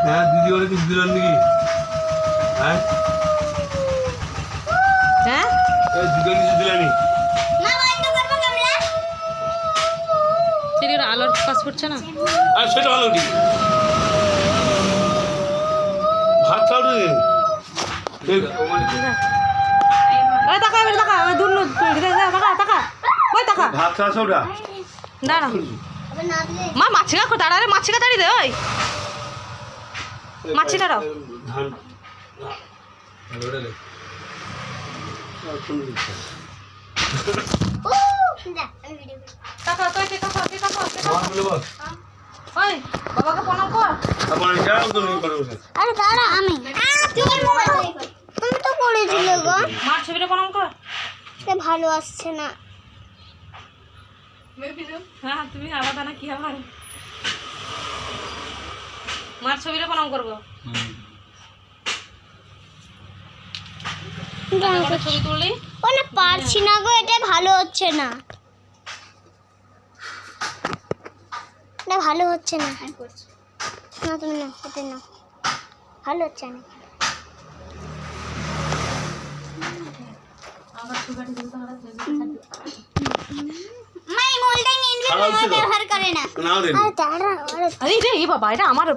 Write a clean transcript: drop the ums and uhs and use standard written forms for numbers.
হ্যাঁ দিদি ওরা কিছু দিলেন নাকি? হ্যাঁ হ্যাঁ দিদি কিছু দিলেনি? চিড়ির আলোর কাজ করছে না। আর সেটা ভালো ঠিক ভাত খাওয়া দিন ওই টাকা এবার টাকা ওই দূর টাকা টাকা ওই টাকা ভাত খাওয়া সবটা দাঁড়া মা মাছিকা কো দাঁড়া রে মাছিকা দাঁড়ি দে ওই মাছিটা দাও ধান টাকা তুই টাকা ওই বাবাকে প্রণাম কর। আরে দাঁড়া আমি তুমি তো করেছিলে গো। মার ছবিটা প্রণাম কর। সে ভালো আসছে না। হ্যাঁ তুমি আলাদা না কি আবার মার ছবিটা প্রণাম করবো। ছবি তুললি ওনা পারছি না গো, এটা ভালো হচ্ছে না, এটা ভালো হচ্ছে না। না তুমি না এটা না ভালো হচ্ছে না। আমার ছবিটা তুলতে হবে মাই মোল্ডিং ইনভেন্ট ব্যবহার করে না। নাও দেন আরে দাঁড়া, আরে আরে রে বাবা এটা আমার